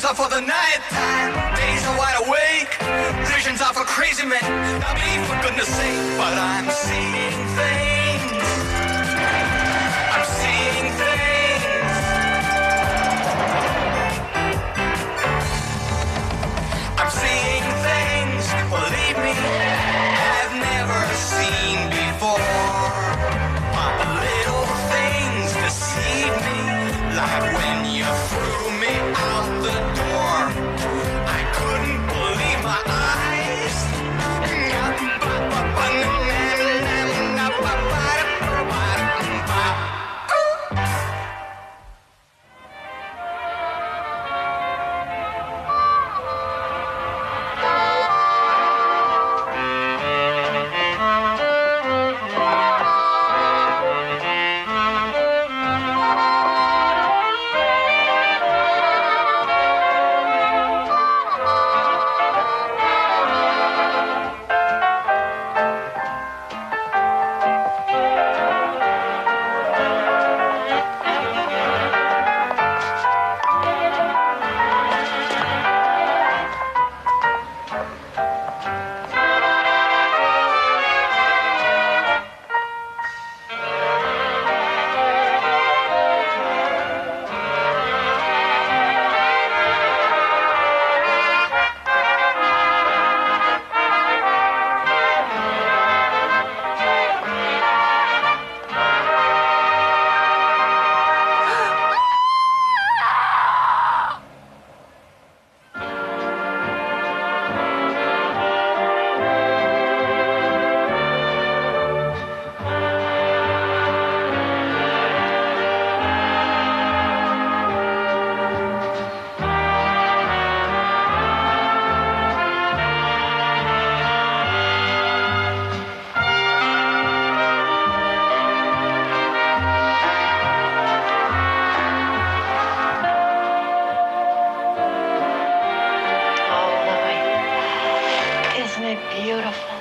Blues are for the night time. Days are wide awake. Visions are for crazy men. Not me, for goodness sake. But I'm seeing things. I'm seeing things. I'm seeing things, believe me, I've never seen before. But little things deceive me, like when you threw me out the door. I couldn't believe my eyes.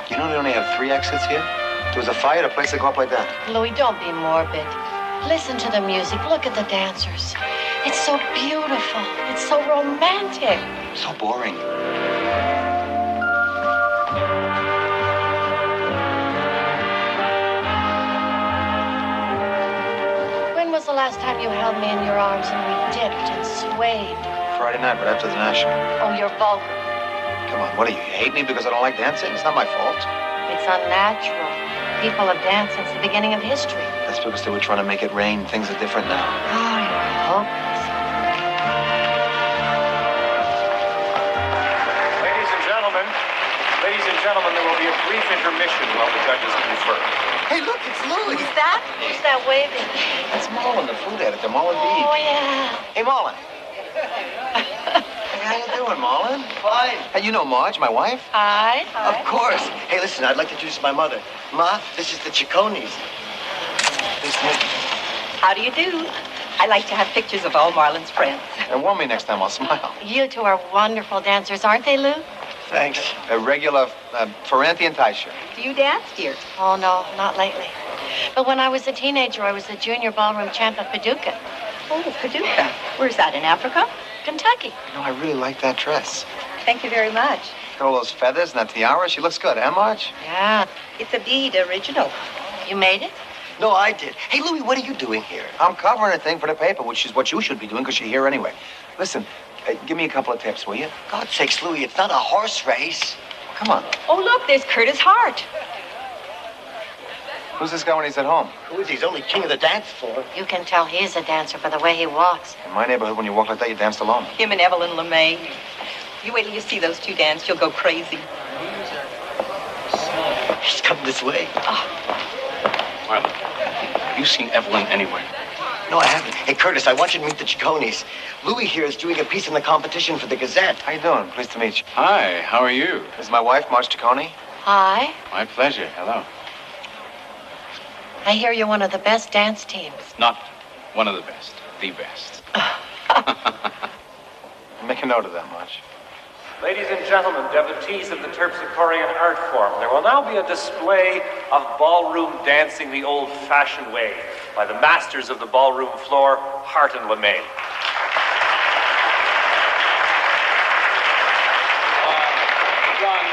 You know they only have 3 exits here? If there was a fire, the place would go up like that. Louis, don't be morbid. Listen to the music. Look at the dancers. It's so beautiful. It's so romantic. So boring. When was the last time you held me in your arms and we dipped and swayed? Friday night, right after the National. Oh, you're vulgar. Come on, what do you hate me because I don't like dancing? It's not my fault. It's unnatural. People have danced since the beginning of history. That's because they were trying to make it rain. Things are different now. Oh, you're hopeless. Ladies and gentlemen, there will be a brief intermission while the judges confer. Hey, look, it's Louis. Who's that? Who's that waving? That's Marlon, the food editor, Marlon Beebe. Oh, yeah. Hey, Marlon. Hey, how you doing, Marlon? Fine. Hey, you know Marge, my wife? Hi. Of course. Hey, listen, I'd like to introduce my mother. Ma, this is the Chicconis. Please to meet you. How do you do? I like to have pictures of all Marlon's friends. And warn me next time, I'll smile. You two are wonderful dancers, aren't they, Lou? Thanks. A regular Ferranti and Teicher. Do you dance, dear? Oh, no, not lately. But when I was a teenager, I was the junior ballroom champ of Paducah. Oh, Paducah. Where's that, in Africa? Kentucky. You know, I really like that dress. Thank you very much. Got all those feathers and that tiara. She looks good, huh, Marge? Yeah. It's a bead original. You made it? No, I did. Hey, Louis, what are you doing here? I'm covering a thing for the paper, which is what you should be doing because you're here anyway. Listen, give me a couple of tips, will you? God's sakes, Louis, it's not a horse race. Come on. Oh, look, there's Curtis Hart. Who's this guy when he's at home? Who is he? He's only king of the dance floor. You can tell he's a dancer by the way he walks. In my neighborhood, when you walk like that, you danced alone. Him and Evelyn LeMay. You wait till you see those two dance, you'll go crazy. He's coming this way. Marlon, have you seen Evelyn anywhere? No, I haven't. Hey, Curtis, I want you to meet the Chicconis. Louis here is doing a piece in the competition for the Gazette. How you doing? Pleased to meet you. Hi, how are you? This is my wife, Marge Ciccone. Hi. My pleasure. Hello. I hear you're one of the best dance teams. Not one of the best, the best. Make a note of that, Marge. Ladies and gentlemen, devotees of the Terpsichorean art form, there will now be a display of ballroom dancing the old-fashioned way by the masters of the ballroom floor, Hart and LeMay.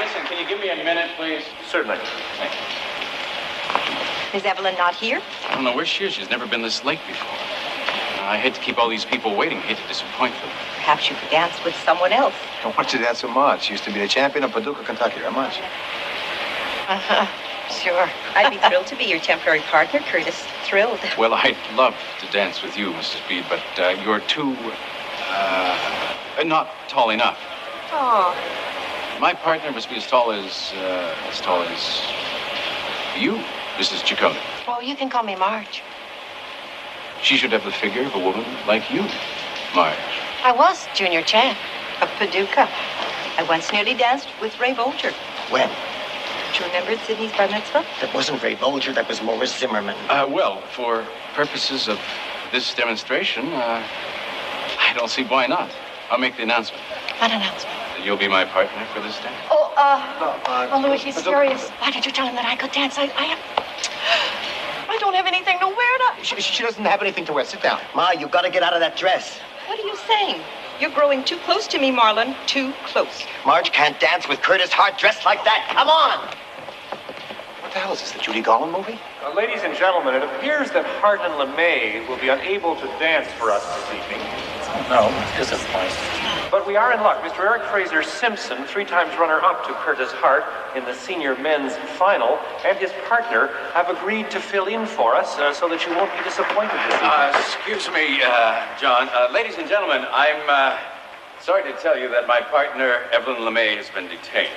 listen, can you give me a minute, please? Certainly. Thank you. Is Evelyn not here? I don't know where she is. She's never been this late before. I hate to keep all these people waiting. I hate to disappoint them. Perhaps you could dance with someone else. Don't want you to dance so much. She used to be the champion of Paducah, Kentucky. How much? Sure. I'd be thrilled to be your temporary partner, Curtis. Thrilled. Well, I'd love to dance with you, Mrs. Speed, but you're too, not tall enough. Oh. My partner must be as tall as you, Mrs. Ciccone. Well, you can call me Marge. She should have the figure of a woman like you, Marge. I was junior champ. Of Paducah. I once nearly danced with Ray Bolger. When? Do you remember at Sydney's bar mitzvah? That wasn't Ray Bolger, that was Morris Zimmerman. Well, for purposes of this demonstration, I don't see why not. I'll make the announcement. What announcement? You'll be my partner for this dance. Oh, Louis, he's serious. Why did you tell him that I could dance? I don't have anything to wear to... She doesn't have anything to wear. Sit down. Ma, you gotta get out of that dress. What are you saying? You're growing too close to me, Marlon. Too close. Marge can't dance with Curtis Hart dressed like that. Come on! What the hell is this, the Judy Garland movie? Ladies and gentlemen, it appears that Hart and LeMay will be unable to dance for us this evening. No, disappointing. But we are in luck. Mr. Eric Fraser Simpson, 3 times runner-up to Curtis Hart in the senior men's final, and his partner have agreed to fill in for us so that you won't be disappointed this evening. Excuse me, John. Ladies and gentlemen, I'm sorry to tell you that my partner, Evelyn LeMay, has been detained.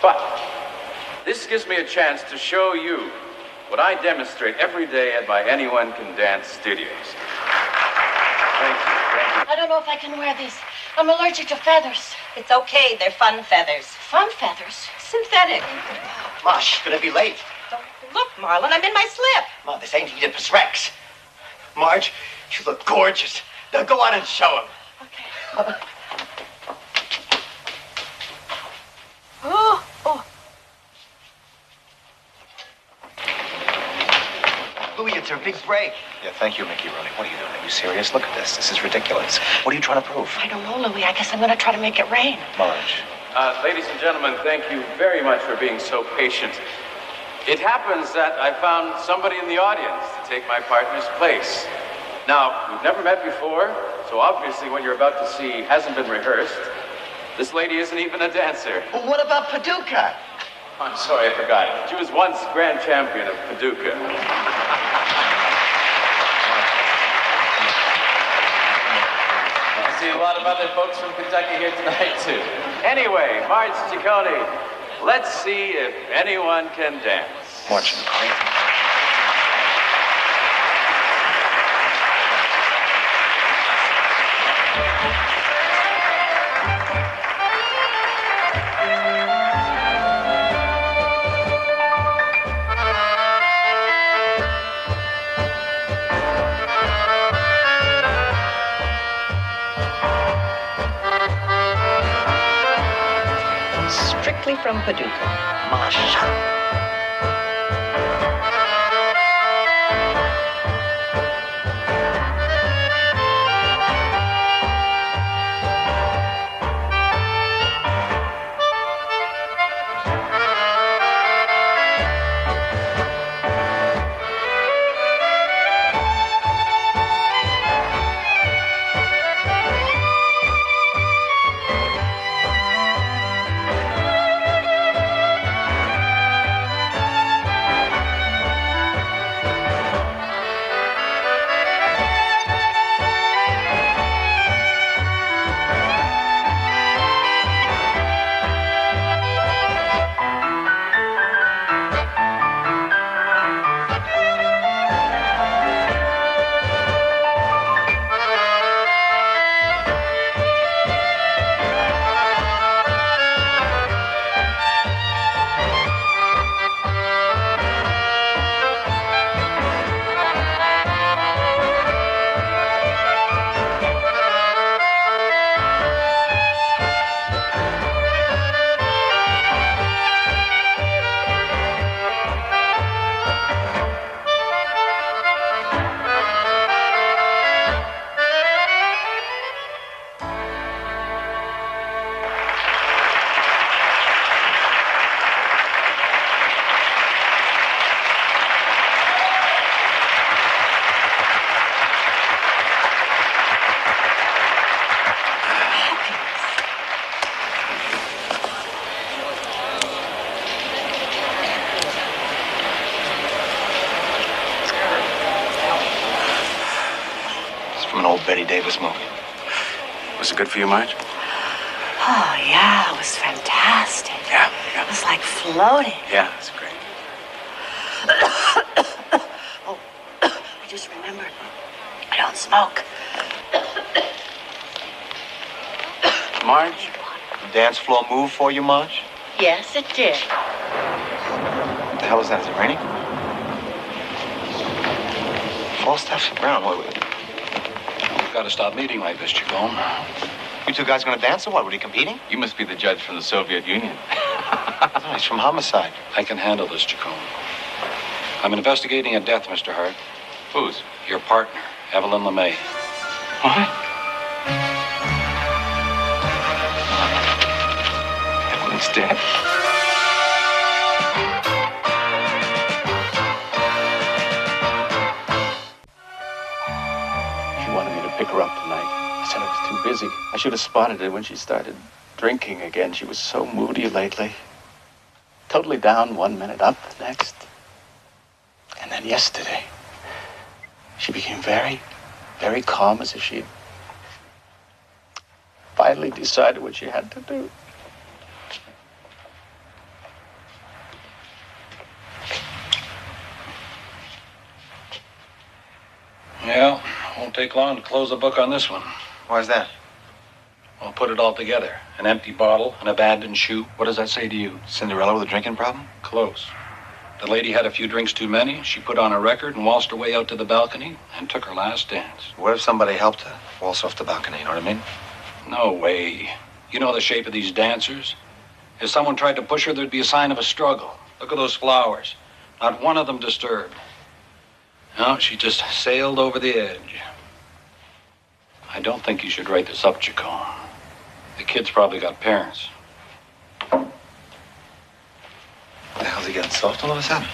But this gives me a chance to show you what I demonstrate every day at my Anyone Can Dance studios. Thank you. I don't know if I can wear these. I'm allergic to feathers. It's okay. They're fun feathers. Fun feathers? Synthetic. Ma, she's gonna be late. Don't look, Marlon. I'm in my slip. Ma, this ain't Oedipus Rex. Marge, you look gorgeous. Now go on and show him. Okay. Oh. Louis, it's her big break. Yeah, thank you, Mickey Rooney. What are you doing? Are you serious? Look at this. This is ridiculous. What are you trying to prove? I don't know, Louis. I guess I'm going to try to make it rain. Marge. Ladies and gentlemen, thank you very much for being so patient. It happens that I found somebody in the audience to take my partner's place. Now, we've never met before, so obviously what you're about to see hasn't been rehearsed. This lady isn't even a dancer. Well, what about Paducah? I'm sorry, I forgot. She was once grand champion of Paducah. I see a lot of other folks from Kentucky here tonight, too. Anyway, Marge Ciccone, let's see if anyone can dance. Marge. Strictly from Paducah. Ma, shut up. Davis movie. Was it good for you, Marge? Oh, yeah, it was fantastic. Yeah. It was like floating. Yeah, it's great. Oh, I just remembered. I don't smoke. Marge? The dance floor move for you, Marge? Yes, it did. What the hell is that? Is it raining? Falstaff? Brown, what? You've got to stop meeting like this, Chacon. You two guys gonna dance or what? Were you competing? You must be the judge from the Soviet Union. No, he's from homicide. I can handle this, Chacon. I'm investigating a death, Mr. Hart. Whose? Your partner, Evelyn LeMay. What? Evelyn's dead? She wanted me to pick her up tonight. I said I was too busy. I should have spotted it when she started drinking again. She was so moody lately. Totally down one minute, up the next. And then yesterday, she became very, very calm, as if she'd finally decided what she had to do. Well, won't take long to close the book on this one. Why's that? I'll put it all together. An empty bottle, an abandoned shoe. What does that say to you? Cinderella with a drinking problem? Close. The lady had a few drinks too many. She put on a record and waltzed her way out to the balcony and took her last dance. What if somebody helped her waltz off the balcony, you know what I mean? No way. You know the shape of these dancers? If someone tried to push her, there'd be a sign of a struggle. Look at those flowers. Not one of them disturbed. No, she just sailed over the edge. I don't think you should write this up, Chacon. The kid's probably got parents. What the hell's he getting soft all of a sudden?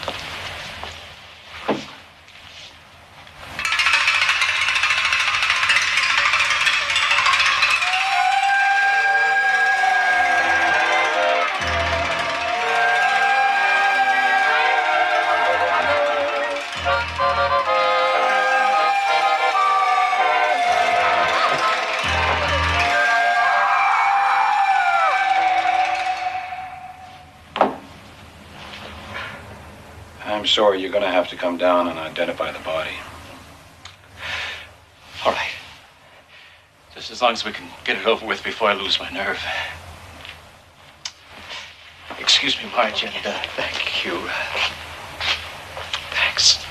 I'm sorry, you're going to have to come down and identify the body. All right. Just as long as we can get it over with before I lose my nerve. Excuse me, Marge, and thank you. Thanks.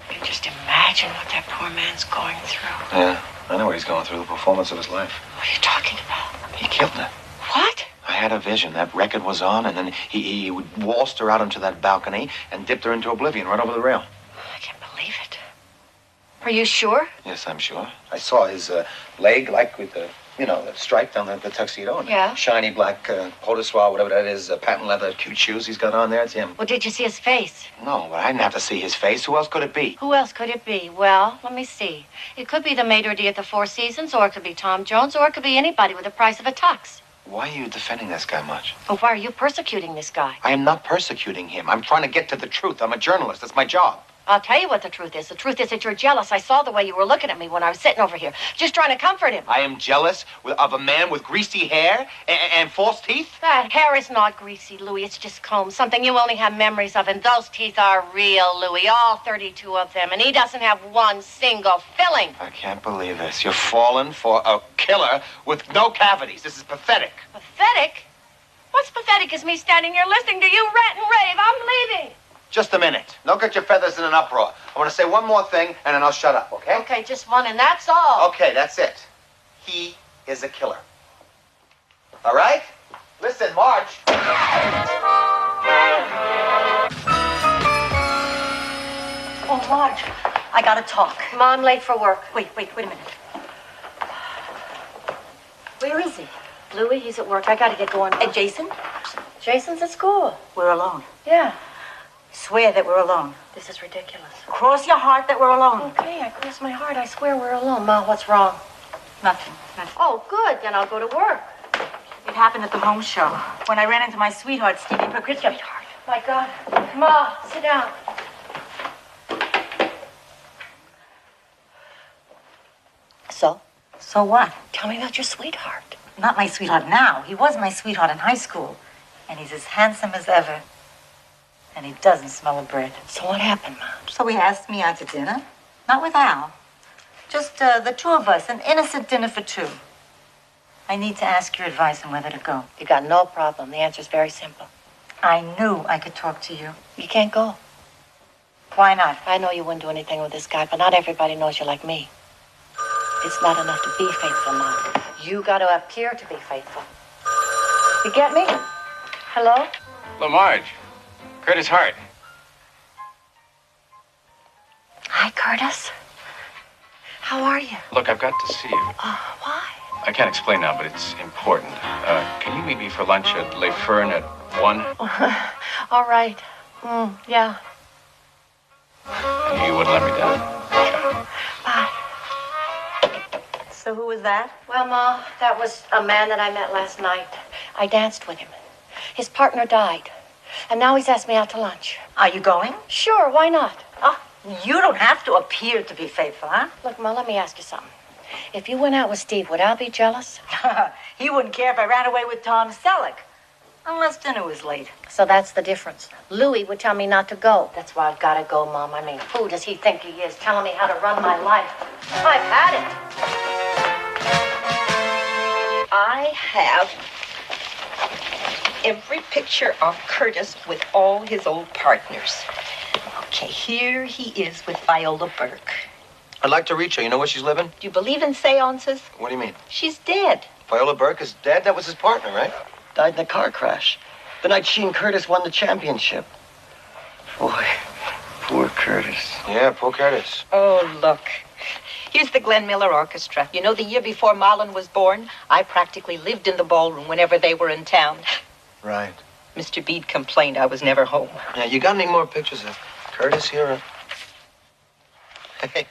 You can just imagine what that poor man's going through. Yeah, I know what he's going through, the performance of his life. What are you talking about? He killed her. What? I had a vision. That record was on, and then he waltzed her out onto that balcony and dipped her into oblivion right over the rail. I can't believe it. Are you sure? Yes, I'm sure. I saw his leg, like with the, the stripe down the tuxedo. And Yeah. shiny black haut de soie, whatever that is, patent leather, cute shoes he's got on there. It's him. Well, did you see his face? No, but I didn't have to see his face. Who else could it be? Who else could it be? Well, let me see. It could be the maitre d' at the Four Seasons, or it could be Tom Jones, or it could be anybody with the price of a tux. Why are you defending this guy much? Well, why are you persecuting this guy? I am not persecuting him. I'm trying to get to the truth. I'm a journalist. That's my job. I'll tell you what the truth is. The truth is that you're jealous. I saw the way you were looking at me when I was sitting over here, just trying to comfort him. I am jealous of a man with greasy hair and false teeth? That hair is not greasy, Louis. It's just combed, something you only have memories of. And those teeth are real, Louis, all 32 of them. And he doesn't have one single filling. I can't believe this. You're falling for a killer with no cavities. This is pathetic. Pathetic? What's pathetic is me standing here listening to you rant and rave. I'm leaving. Just a minute. Don't get your feathers in an uproar. I want to say one more thing, and then I'll shut up, okay? Okay, just one, and that's all. Okay, that's it. He is a killer. All right? Listen, Marge. Oh, Marge, I gotta talk. Mom, late for work. Wait a minute. Where is he? Louis, he's at work. I gotta get going. And Jason? Jason's at school. We're alone. Yeah. Swear that we're alone. This is ridiculous. Cross your heart that we're alone. Okay, I cross my heart. I swear we're alone. Ma, what's wrong? Nothing. Oh, good. Then I'll go to work. It happened at the home show when I ran into my sweetheart, Stevie Pakritska. My God. Ma, sit down. So what? Tell me about your sweetheart. Not my sweetheart now. He was my sweetheart in high school. And he's as handsome as ever. And he doesn't smell of bread. So what happened, Mom? So he asked me out to dinner. Not with Al. Just the two of us. An innocent dinner for two. I need to ask your advice on whether to go. You got no problem. The answer's very simple. I knew I could talk to you. You can't go. Why not? I know you wouldn't do anything with this guy, but not everybody knows you like me. It's not enough to be faithful, Mom. You got to appear to be faithful. You get me? Hello? Hello, Marge. Curtis Hart. Hi, Curtis. How are you? Look, I've got to see you. Why? I can't explain now, but it's important. Can you meet me for lunch at Le Fern at 1? All right. Yeah. And you wouldn't let me down. Bye. So who was that? Well, Ma, that was a man that I met last night. I danced with him. His partner died. And now he's asked me out to lunch. Are you going? Sure, why not? You don't have to appear to be faithful, huh? Look, Ma, let me ask you something. If you went out with Steve, would Al be jealous? He wouldn't care if I ran away with Tom Selleck. Unless dinner was late. So that's the difference. Louis would tell me not to go. That's why I've got to go, Mom. I mean, who does he think he is, telling me how to run my life? I've had it. I have every picture of Curtis with all his old partners. Okay, here he is with Viola Burke. I'd like to reach her. You know where she's living? Do you believe in seances? What do you mean? She's dead. Viola Burke is dead? That was his partner, right? Died in a car crash. The night she and Curtis won the championship. Boy, poor Curtis. Yeah, poor Curtis. Oh, look. Here's the Glenn Miller Orchestra. You know, the year before Marlon was born, I practically lived in the ballroom whenever they were in town. Right. Mr. Bede complained I was never home. Yeah, you got any more pictures of Curtis here? Hey,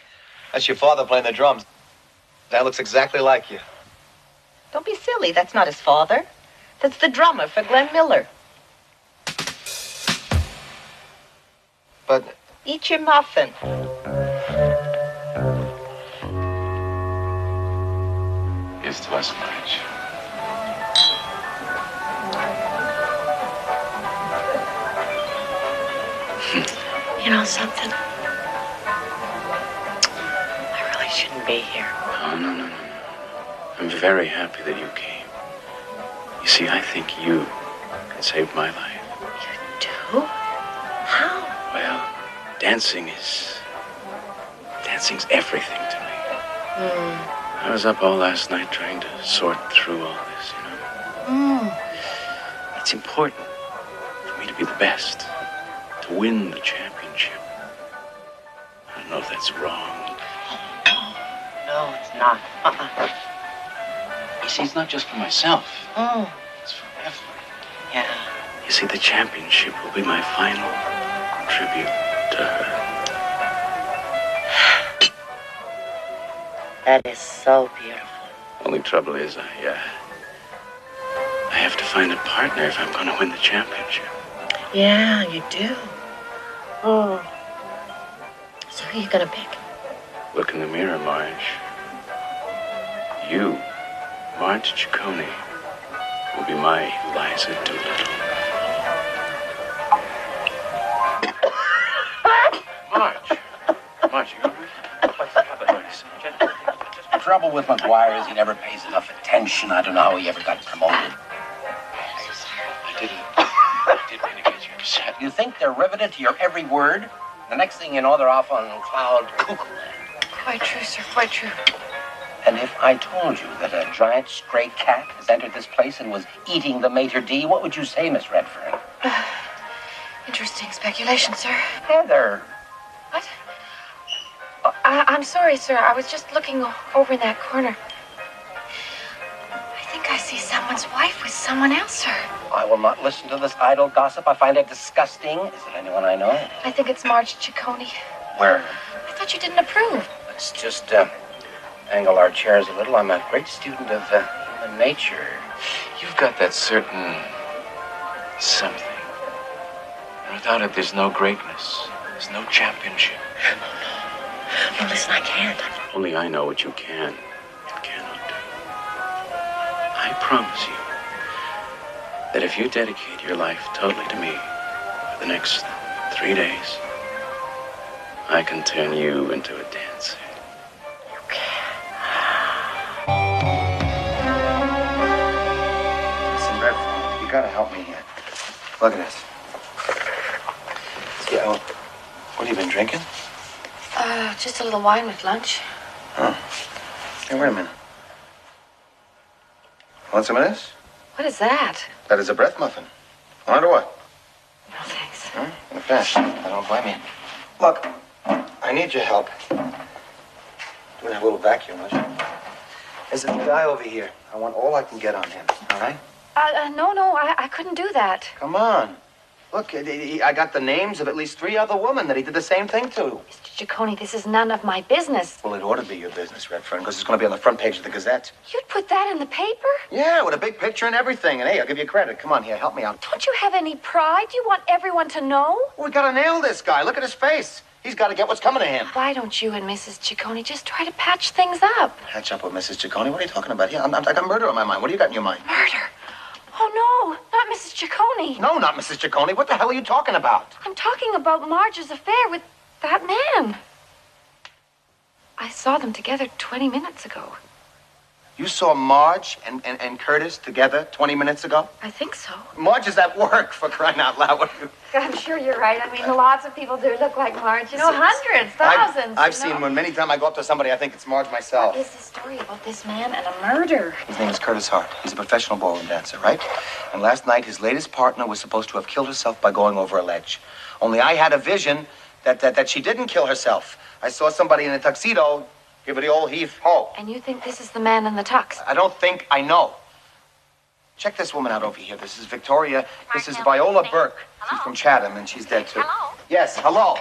that's your father playing the drums. That looks exactly like you. Don't be silly. That's not his father. That's the drummer for Glenn Miller. But... Eat your muffin. Here's to us, Marge. You know something? I really shouldn't be here. Oh, no. I'm very happy that you came. You see, I think you can save my life. You do? How? Well, dancing's everything to me. I was up all last night trying to sort through all this, you know. It's important for me to be the best, to win the championship. I don't know if that's wrong. No, it's not. You see, it's not just for myself. It's for everyone. Yeah. You see, the championship will be my final tribute to her. That is so beautiful. Only trouble is, I have to find a partner if I'm going to win the championship. Yeah, you do. So who are you gonna pick? Look in the mirror, Marge. You, Marge Ciccone, will be my Eliza Doolittle. Marge, you all right? What's the trouble, Marge? The trouble with McGuire is he never pays enough attention. I don't know how he ever got promoted. I didn't mean to get you upset. You think they're riveted to your every word? The next thing you know, they're off on cloud cuckoo. Quite true, sir, quite true. And if I told you that a giant stray cat has entered this place and was eating the maitre d', what would you say, Miss Redfern? Interesting speculation, sir. Heather. What? Oh, I'm sorry, sir. I was just looking over in that corner. I think I see someone's wife with someone else, sir. I will not listen to this idle gossip. I find it disgusting. Is it anyone I know? I think it's Marge Ciccone. Where? I thought you didn't approve. Let's just angle our chairs a little. I'm a great student of human nature. You've got that certain something. And without it, there's no greatness. There's no championship. No, listen, I can't. Only I know what you can and cannot. I promise you that if you dedicate your life totally to me for the next 3 days, I can turn you into a dancer. Listen, Red, you gotta help me here. Look at this. See, what have you been drinking? Just a little wine with lunch. Huh? Hey, wait a minute. Want some of this? What is that? That is a breath muffin. Want it or what? No, thanks. In fact, I don't blame you. Look, I need your help. Doing a little vacuum, huh? There's a guy over here. I want all I can get on him, all right? No, I couldn't do that. Come on. Look, I got the names of at least 3 other women that he did the same thing to. Mr. Ciccone, this is none of my business. Well, it ought to be your business, Red Friend, because it's going to be on the front page of the Gazette. You'd put that in the paper? Yeah, with a big picture and everything. And hey, I'll give you credit. Come on here, help me out. Don't you have any pride? You want everyone to know? We got to nail this guy. Look at his face. He's got to get what's coming to him. Why don't you and Mrs. Ciccone just try to patch things up? Patch up with Mrs. Ciccone? What are you talking about here? I got murder on my mind. What do you got in your mind? Murder? Oh, no, not Mrs. Ciccone. No, not Mrs. Ciccone. What the hell are you talking about? I'm talking about Marge's affair with that man. I saw them together 20 minutes ago. You saw Marge and Curtis together 20 minutes ago? I think so. Marge is at work, for crying out loud. What are you... I'm sure you're right. I mean, lots of people do look like Marge. You know, hundreds, thousands. I've seen one many times. I go up to somebody, I think it's Marge myself. What is the story about this man and a murder? His name is Curtis Hart. He's a professional ballroom dancer, right? And last night, his latest partner was supposed to have killed herself by going over a ledge. Only I had a vision that she didn't kill herself. I saw somebody in a tuxedo give her the old heave-ho. And you think this is the man in the tux? I don't think, I know. Check this woman out over here. This is Victoria. This is Viola Burke. She's from Chatham, and she's dead, too. Hello? Yes, hello.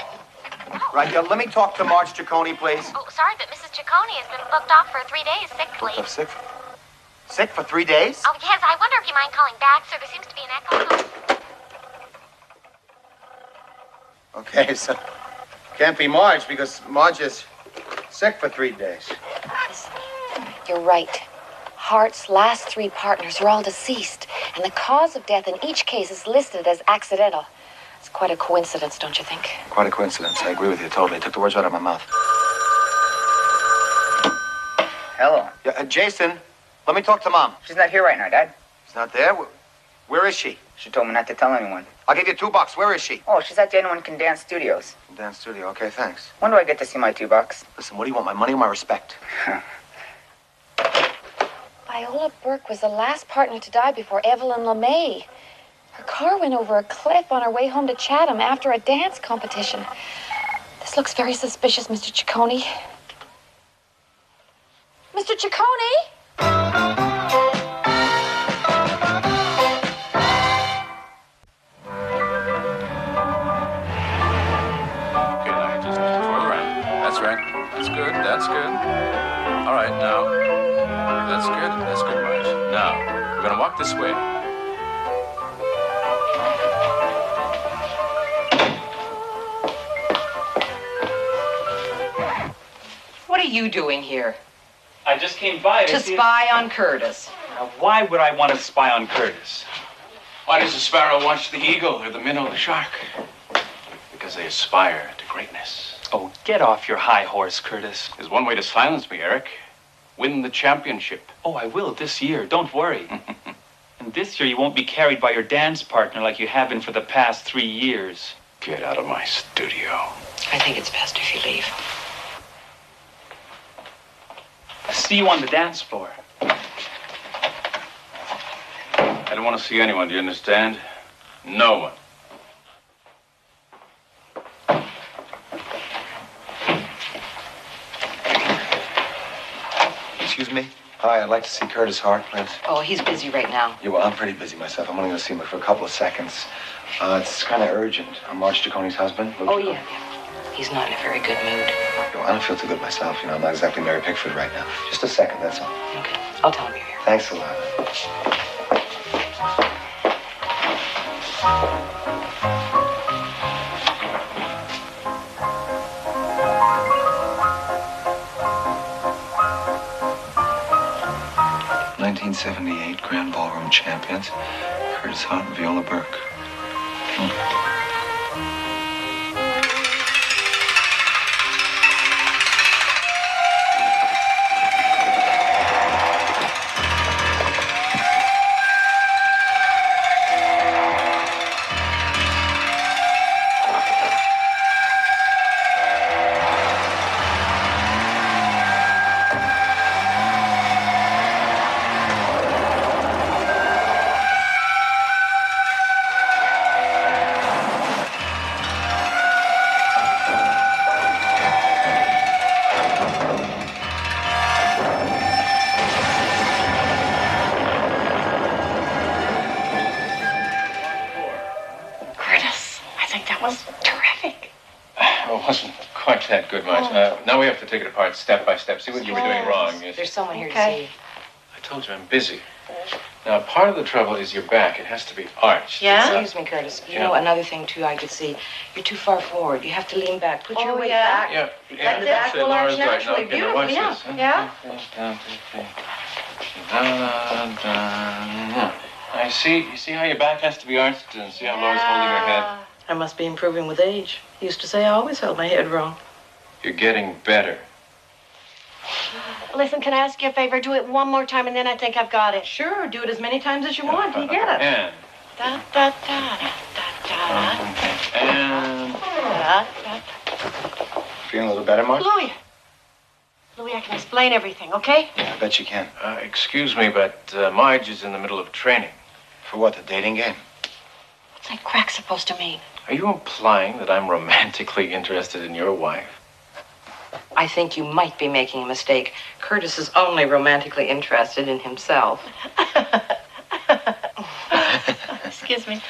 Right, let me talk to Marge Ciccone, please. Oh, sorry, but Mrs. Ciccone has been booked off for 3 days, sick Booked leave. up sick? Sick for 3 days? Oh, yes, I wonder if you mind calling back, sir. There seems to be an echo. Okay, so can't be Marge because Marge is sick for 3 days. Listen, you're right. Hart's last 3 partners are all deceased, and the cause of death in each case is listed as accidental. It's quite a coincidence, don't you think? Quite a coincidence. I agree with you totally. It took the words right out of my mouth. Hello. Yeah, Jason, let me talk to Mom. She's not here right now, Dad. She's not there? Where is she? She told me not to tell anyone. I'll give you $2. Where is she? Oh, she's at the Anyone Can Dance Studios. Dance studio. Okay, thanks. When do I get to see my $2? Listen, what do you want? My money or my respect? Viola Burke was the last partner to die before Evelyn LeMay. Her car went over a cliff on her way home to Chatham after a dance competition. This looks very suspicious, Mr. Ciccone. Mr. Ciccone? Okay, now just twirl around. That's right. That's good. That's good. All right, now. That's good. That's good, Marge. Now, we're going to walk this way. What are you doing here? I just came by To spy on Curtis. Now, why would I want to spy on Curtis? Why does the sparrow watch the eagle or the minnow the shark? Because they aspire to greatness. Oh, get off your high horse, Curtis. There's one way to silence me, Eric. Win the championship. Oh, I will this year. Don't worry. And this year you won't be carried by your dance partner like you have been for the past 3 years. Get out of my studio. I think it's best if you leave. I'll see you on the dance floor. I don't want to see anyone, do you understand? No one. Excuse me? Hi, I'd like to see Curtis Hart, please. Oh, he's busy right now. Yeah, well, I'm pretty busy myself. I'm only going to see him for a couple of seconds. It's kind of urgent. I'm Marge Ciccone's husband. Oh, yeah. He's not in a very good mood. Well, I don't feel too good myself. You know, I'm not exactly Mary Pickford right now. Just a second, that's all. Okay, I'll tell him you're here. Thanks a lot. 1978 Grand Ballroom champions, Curtis Hart and Viola Burke. It wasn't quite that good, Marge. Now we have to take it apart step by step. See what you were doing wrong. Yes. There's someone here to see you. I told you I'm busy. Now, part of the trouble is your back. It has to be arched. Yeah? Excuse me, Curtis. You know, another thing, too, I could see. You're too far forward. You have to lean back. Put your weight back. Yeah. Like the back will arch naturally. Beautiful, yeah. Yeah? I see. You see how your back has to be arched? And see how Laura's holding her head? I must be improving with age. He used to say I always held my head wrong. You're getting better. Listen, can I ask you a favor? Do it one more time, and then I think I've got it. Sure, do it as many times as you want. You get it. And. Da, da, da, da, da, da. And. Da, da. Feeling a little better, Marge? Louis, I can explain everything, okay? Yeah, I bet you can. Excuse me, but Marge is in the middle of training. For what, the dating game? What's that crack supposed to mean? Are you implying that I'm romantically interested in your wife? I think you might be making a mistake. Curtis is only romantically interested in himself. Excuse me.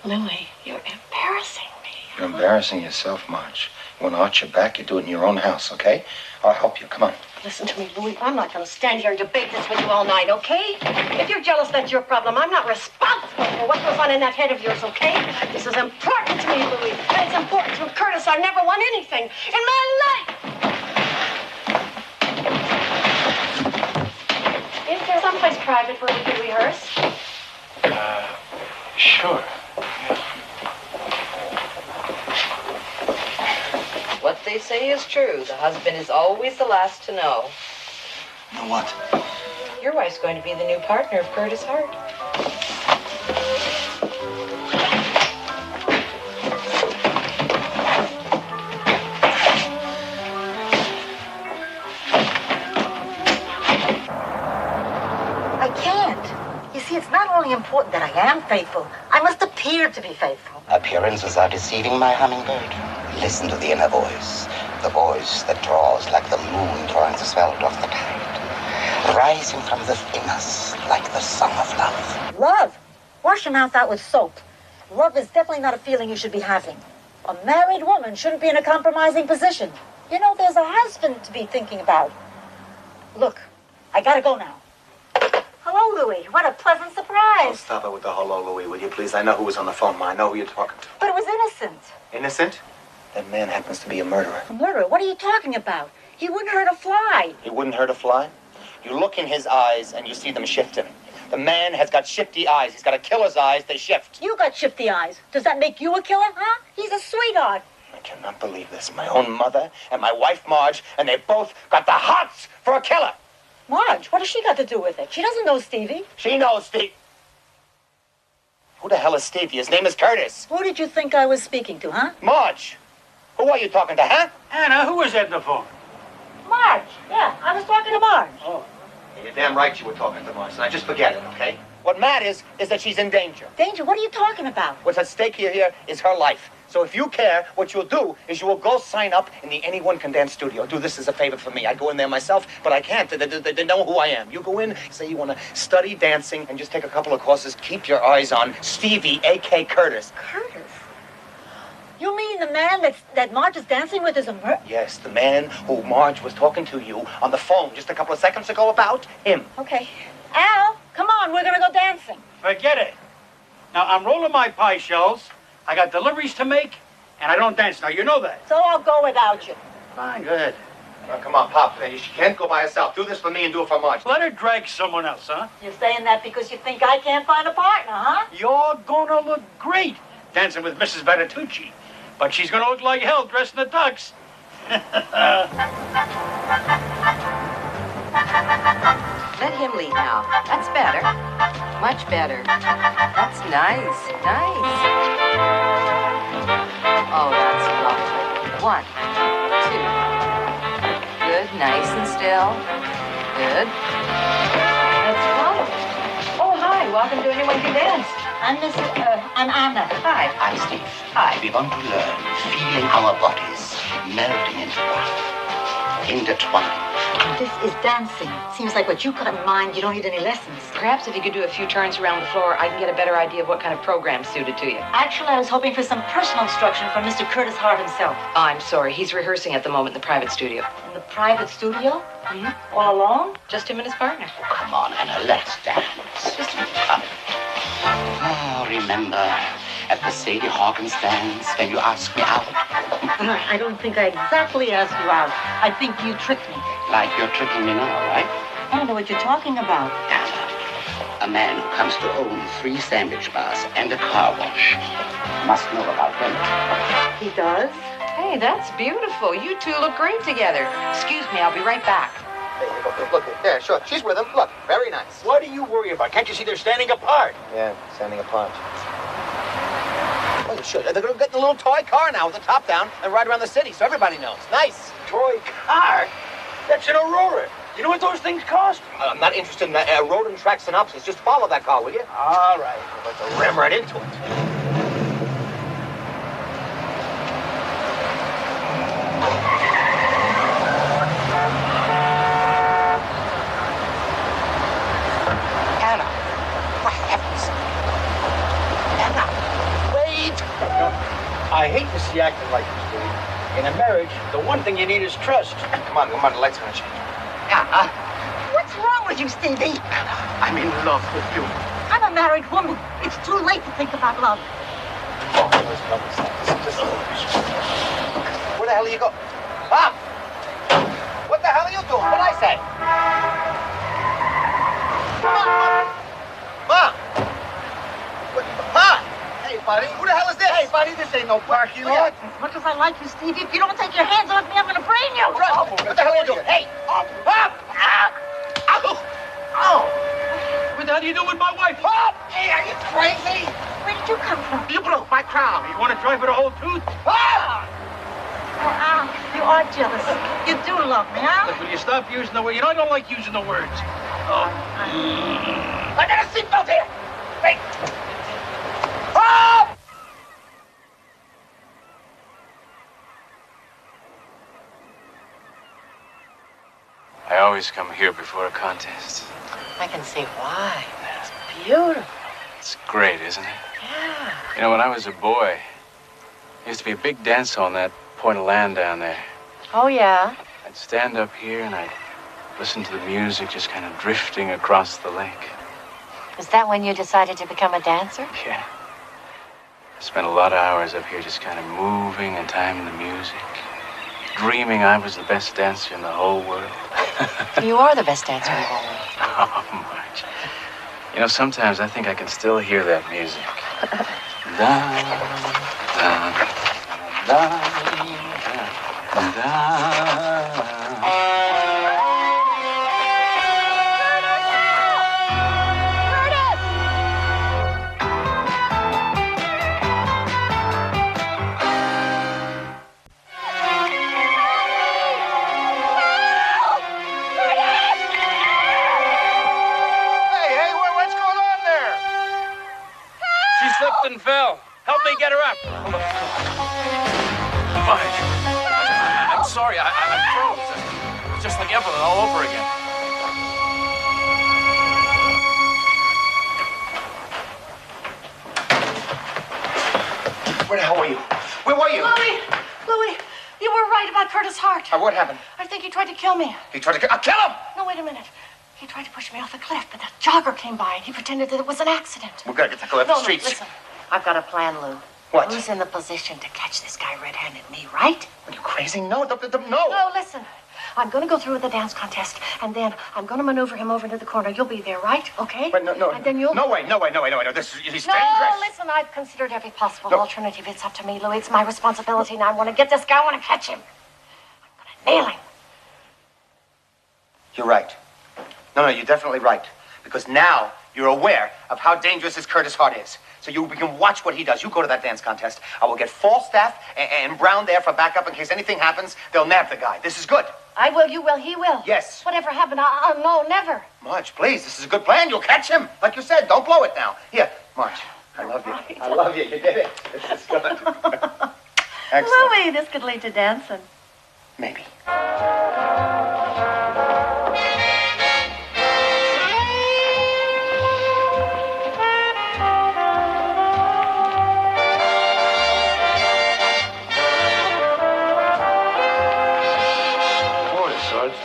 Louis, you're embarrassing me. You're embarrassing yourself, Marge. You want to arch your back, you do it in your own house, okay? I'll help you. Come on. Listen to me, Louis. I'm not going to stand here and debate this with you all night, okay? If you're jealous, that's your problem. I'm not responsible for what goes on in that head of yours, okay? This is important to me, Louis. And it's important to Curtis. I've never won anything in my life. Is there someplace private where we can rehearse? Sure. What they say is true. The husband is always the last to know. Know what? Your wife's going to be the new partner of Curtis Hart. I can't. You see, it's not only important that I am faithful, I must appear to be faithful. Appearances are deceiving, my hummingbird. Listen to the inner voice, the voice that draws like the moon drawing the swell off the tide, rising from the thinness like the song of love. Love? Wash your mouth out with soap. Love is definitely not a feeling you should be having. A married woman shouldn't be in a compromising position. You know, there's a husband to be thinking about. Look, I gotta go now. Hello, Louis. What a pleasant surprise. Oh, stop it with the hello, Louis, will you please? I know who was on the phone, Ma. I know who you're talking to. But it was innocent. Innocent? That man happens to be a murderer. A murderer? What are you talking about? He wouldn't hurt a fly. He wouldn't hurt a fly? You look in his eyes and you see them shifting. The man has got shifty eyes. He's got a killer's eyes. They shift. You got shifty eyes. Does that make you a killer, huh? He's a sweetheart. I cannot believe this. My own mother and my wife, Marge, and they both got the hots for a killer. Marge, what has she got to do with it? She doesn't know Stevie. She knows Steve. Who the hell is Stevie? His name is Curtis. Who did you think I was speaking to, huh? Marge. Who are you talking to, huh? Anna, who was that on the phone? Marge. Yeah, I was talking to Marge. Oh. You're damn right you were talking to Marge. Now just forget it, okay? What matters is that she's in danger. Danger? What are you talking about? What's at stake here is her life. So if you care, what you'll do is you will go sign up in the Anyone Can Dance studio. Do this as a favor for me. I'd go in there myself, but I can't. They know who I am. You go in, say you want to study dancing, and just take a couple of courses. Keep your eyes on Stevie, A.K. Curtis. Curtis? You mean the man that Marge is dancing with is a murderer? Yes, the man who Marge was talking to you on the phone just a couple of seconds ago about, him. Okay. Al, come on, we're going to go dancing. Forget it. Now, I'm rolling my pie shells. I got deliveries to make, and I don't dance now. You know that. So I'll go without you. Fine, go ahead. Oh, come on, Pop. She can't go by herself. Do this for me and do it for Marge. Let her drag someone else, huh? You're saying that because you think I can't find a partner, huh? You're gonna look great dancing with Mrs. Bertucci. But she's gonna look like hell dressed in the tux. Let him lead now. That's better. Much better. That's nice. Nice. Oh, that's lovely. 1, 2. Good. Nice and still. Good. That's wonderful. Oh, hi. Welcome to Anyone Can Dance. I'm Anna. Hi. I'm Steve. Hi. We want to learn, feeling our bodies melting into one, intertwined. This is dancing. Seems like what you've got in mind, you don't need any lessons. Perhaps if you could do a few turns around the floor, I can get a better idea of what kind of program suited to you. Actually, I was hoping for some personal instruction from Mr. Curtis Hart himself. I'm sorry. He's rehearsing at the moment in the private studio. In the private studio? Mm-hmm. All alone? Just him and his partner. Oh, come on, Anna, let's dance. Just Oh, remember at the Sadie Hawkins dance when you asked me out? I don't think I exactly asked you out. I think you tricked me. Like you're tricking me now, right? I don't know what you're talking about. Anna, a man who comes to own 3 sandwich bars and a car wash must know about women. He does? Hey, that's beautiful. You two look great together. Excuse me, I'll be right back. Hey, look, there, sure. She's with him. Look, very nice. What are you worried about? Can't you see they're standing apart? Yeah, standing apart. Oh, sure. They're going to get the little toy car now with the top down and ride around the city so everybody knows. Nice. Toy car? That's an Aurora. You know what those things cost? I'm not interested in that road and track synopsis. Just follow that car, will you? All right. Let's ram right into it. Anna, for heaven's sake. Anna, wait. I hate to see you acting like this, Dave. In a marriage, the one thing you need is trust. Come on, the light's going to change. Anna, what's wrong with you, Stevie? I'm in love with you. I'm a married woman. It's too late to think about love. Where the hell are you going? Pop! What the hell are you doing? What'd I say? Come on, Mom! Mom! Hey, buddy. Who the hell is this? Hey, buddy, this ain't no parking lot. As much as I like you, Stevie, if you don't take your hands off me, I'm going to brain you. What the hell are you doing? Hey! Pop! Ow! Oh! What the hell are you doing with my wife? Pop! Hey, are you crazy? Where did you come from? You broke my crown. You want to try for the whole tooth? Pop! Oh, you are jealous. You do love me, huh? Look, will you stop using the word? You know, I don't like using the words. Oh. I got a seatbelt here! Wait! Pop! I always come here before a contest. I can see why. It's beautiful. It's great, isn't it? Yeah. You know, when I was a boy, there used to be a big dance hall on that point of land down there. Oh, yeah? I'd stand up here and I'd listen to the music just kind of drifting across the lake. Was that when you decided to become a dancer? Yeah. I spent a lot of hours up here just kind of moving and timing the music, dreaming I was the best dancer in the whole world. You are the best dancer in the whole world. Oh, Marge. You know, sometimes I think I can still hear that music. Da, da, da, da. Slipped and fell. Help me get her up. Marge, I'm sorry. I froze. It's just like Evelyn all over again. Where the hell were you? Where were you? Louis, you were right about Curtis Hart. What happened? I think he tried to kill me. He tried to kill him! No, wait a minute. He tried to push me off the cliff, but that jogger came by and he pretended that it was an accident. We're gonna get to go up the streets. No, listen. I've got a plan, Lou. What? Who's in the position to catch this guy red-handed? Me, right? Are you crazy? No, no. No, listen. I'm going to go through with the dance contest, and then I'm going to maneuver him over into the corner. You'll be there, right? Okay? But no. And then you'll... No way. He's No, dangerous. listen, I've considered every possible alternative. It's up to me, Louis. It's my responsibility now. I want to get this guy. I want to catch him. I'm going to nail him. You're right. No, you're definitely right. Because now you're aware of how dangerous this Curtis Hart is. So we can watch what he does. You go to that dance contest. I will get Falstaff and Brown there for backup in case anything happens. They'll nab the guy. This is good. I will, you will, he will. Yes. Whatever happened, I'll know, never. Marge, please, this is a good plan. You'll catch him. Like you said, don't blow it now. Here, Marge, I love you. Right. I love you. You did it. This is good. Excellent. Louis, this could lead to dancing. Maybe.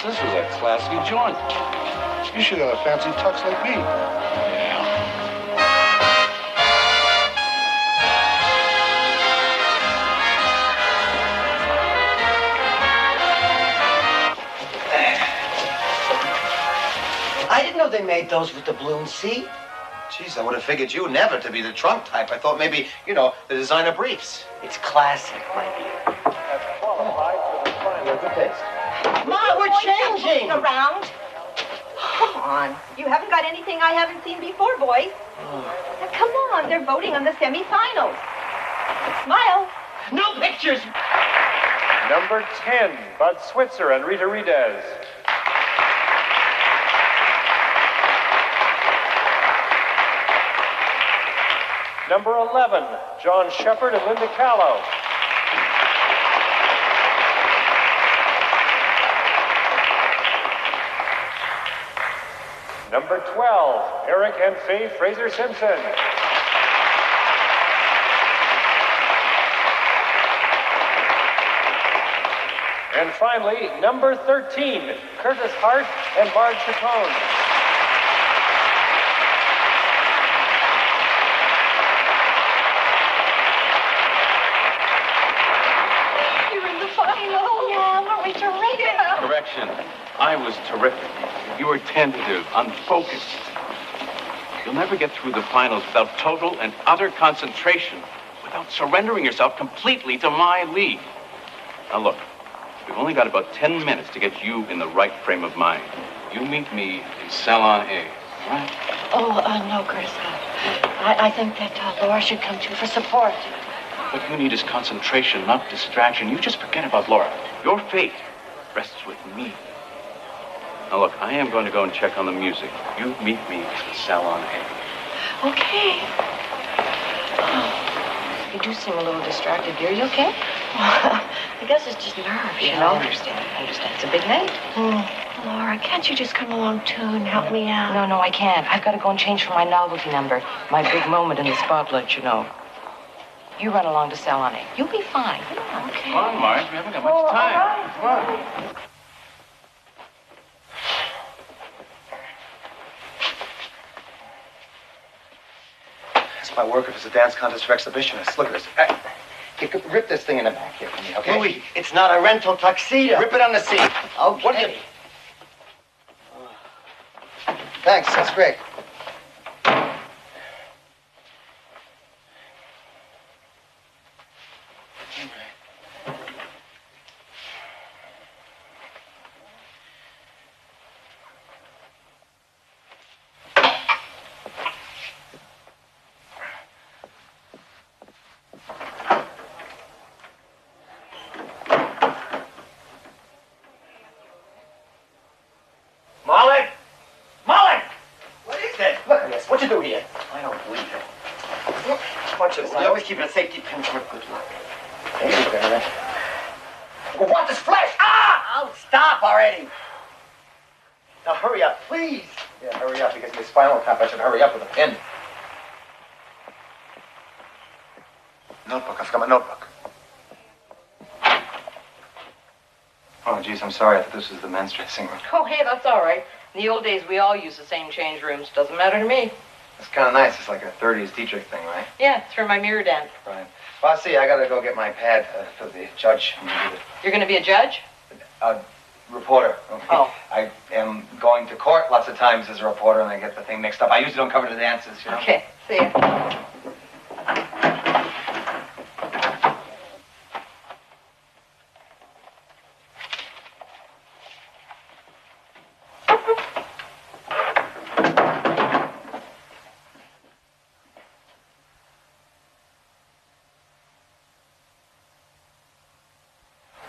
This is a classy joint. You should have a fancy tux like me. Yeah. I didn't know they made those with the balloon seat. Jeez, I would have figured you never to be the trunk type. I thought maybe, the designer briefs. It's classic, my dear. You have good taste. Ma, we're changing around. Come on. You haven't got anything I haven't seen before, boys. Now, come on. They're voting on the semifinals. Smile. No pictures. Number 10, Bud Switzer and Rita Redez. Number 11, John Shepard and Linda Callow. Number 12, Eric and Faye Fraser Simpson. And finally, number 13, Curtis Hart and Marge Chacon. You're in the final. Yeah, weren't we terrific? Correction. I was terrific. You were tentative, unfocused. You'll never get through the finals without total and utter concentration, without surrendering yourself completely to my lead. Now look, we've only got about 10 minutes to get you in the right frame of mind. You meet me in Salon A, all right? Oh, no, Curtis. I think that Laura should come too for support. What you need is concentration, not distraction. You just forget about Laura. Your fate rests with me. Now, look, I am going to go and check on the music. You meet me in Salon A. Okay. Oh, you do seem a little distracted, dear. You okay? I guess it's just nerves, you know? I understand. It's a big night. Laura, can't you just come along too and help me out? No, I can't. I've got to go and change for my novelty number. My big moment in the spotlight, you know. You run along to Salon A. You'll be fine. Come on. Okay. Come on, Marge. We haven't got much time. All right. Come on. It's my work if it's a dance contest for exhibitionists. Look at this. You could rip this thing in the back here for me, okay? Louis, it's not a rental tuxedo. Rip it on the seat. Okay. What do you... Thanks, that's great. Molly! Molly! What is it? Look at this. What'd you do here? I don't believe it. Watch this. I always keep a safety pin for good luck. There you go. Well, what this flesh? Ah! Oh, stop already. Now hurry up, please. Yeah, hurry up, because your spinal tap, I should hurry up with a pin. Notebook. I forgot my notebook. Oh, geez, I'm sorry. I thought this was the men's dressing room. Oh, hey, that's all right. In the old days, we all used the same change rooms. Doesn't matter to me. It's kind of nice. It's like a 30s Dietrich thing, right? Yeah, it's for my mirror dance. Right. Well, see, I gotta go get my pad for the judge. You're going to be a judge? Reporter. Okay. Oh. I am going to court lots of times as a reporter, and I get the thing mixed up. I usually don't cover the dances, you know? Okay, see ya.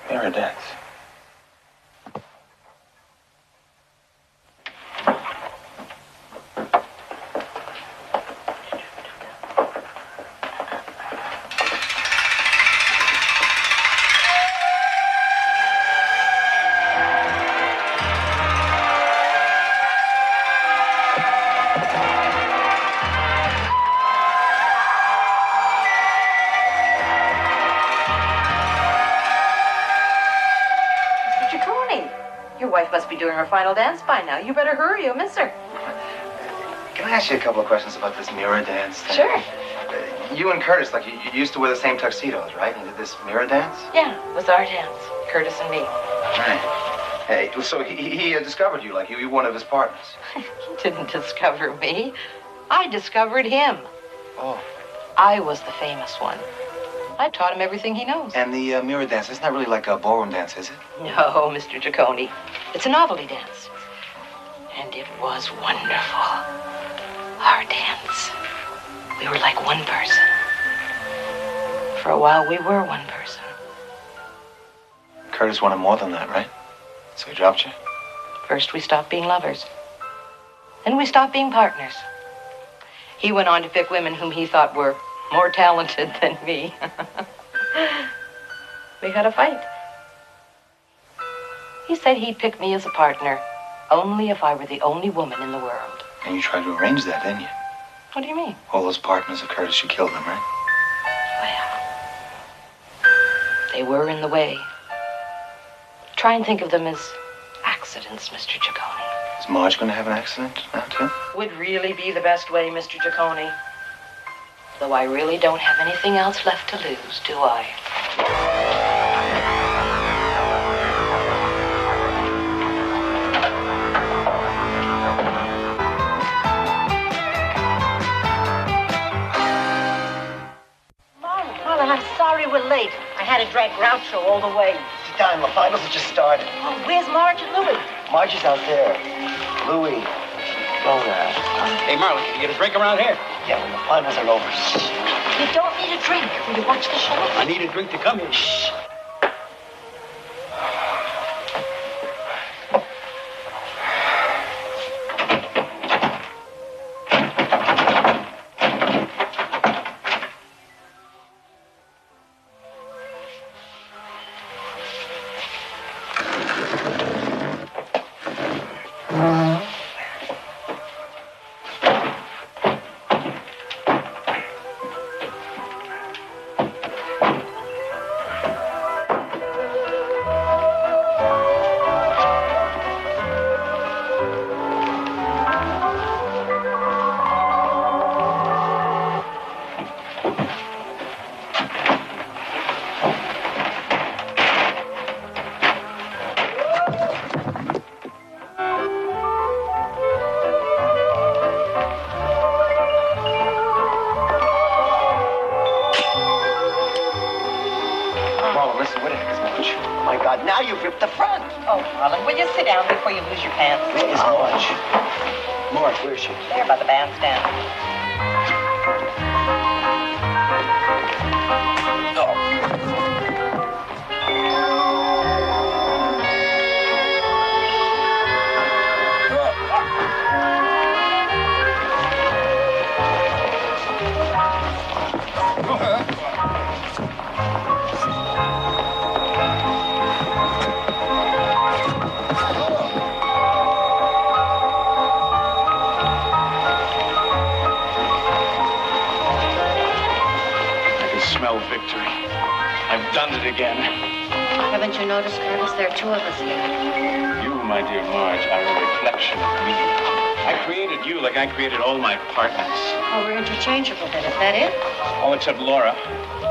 Mirror dance. Your wife must be doing her final dance by now. You better hurry, you'll miss her. Can I ask you a couple of questions about this mirror dance thing? Sure. You and Curtis, like, you used to wear the same tuxedos, right? You did this mirror dance? Yeah, it was our dance. Curtis and me. Right. Hey, so he discovered you, like you were one of his partners. He didn't discover me. I discovered him. Oh. I was the famous one. I taught him everything he knows. And the mirror dance, it's not really like a ballroom dance, is it? No, Mr. Ciccone. It's a novelty dance. And it was wonderful. Our dance. We were like one person. For a while, we were one person. Curtis wanted more than that, right? So he dropped you? First, we stopped being lovers. Then we stopped being partners. He went on to pick women whom he thought were more talented than me. We had a fight. He said he'd pick me as a partner only if I were the only woman in the world. And you tried to arrange that, didn't you? What do you mean? All those partners of Curtis, you killed them, right? Well, they were in the way. Try and think of them as accidents, Mr. Ciccone. Is Marge going to have an accident now, too? Would really be the best way, Mr. Ciccone. Though I really don't have anything else left to lose, do I? Marlon, I'm sorry we're late. I had to drag Groucho all the way. Sit down, the finals have just started. Oh, where's Marge and Louie? Marge is out there. Louie, go now. Hey, Marlon, can you get a drink around here? Yeah, when the finals are over. You don't need a drink. Will you watch the show? I need a drink to come here. Shh. Now you've ripped the front. Oh, Marlon, will you sit down before you lose your pants? Where is Marge? Marge, where is she? There by the bandstand. Victory. I've done it again. Haven't you noticed, Curtis? There are two of us here. You, my dear Marge, are a reflection of me. I created you like I created all my partners. Oh, we're interchangeable then, is that it? All except Laura.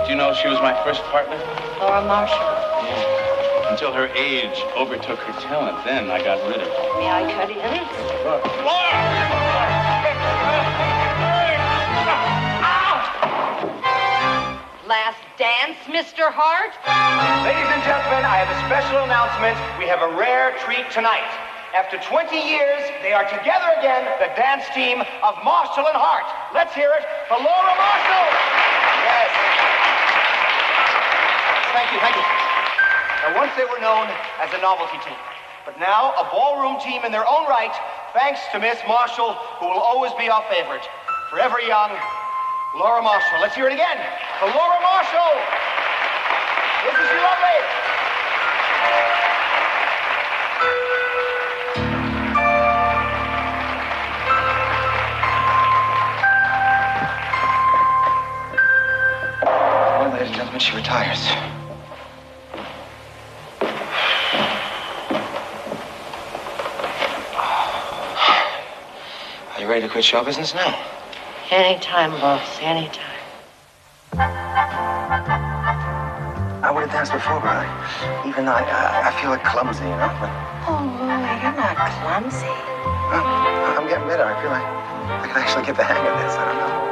Do you know she was my first partner? Laura Marshall. Yeah. And until her age overtook her talent. Then I got rid of her. May I cut in? Last dance, Mr. Hart? Ladies and gentlemen, I have a special announcement. We have a rare treat tonight. After 20 years, they are together again, the dance team of Marshall and Hart. Let's hear it for Laura Marshall. Yes. Thank you, thank you. Now, once they were known as a novelty team, but now a ballroom team in their own right, thanks to Miss Marshall, who will always be our favorite. Forever young, Laura Marshall. Let's hear it again for Laura Marshall. Isn't she lovely? Well, ladies and gentlemen, she retires. Are you ready to quit show business now? Anytime, boss, anytime. I would have danced before, but I feel like clumsy, you know? Oh, Louie, you're not clumsy. I'm getting better. I feel like I can actually get the hang of this. I don't know.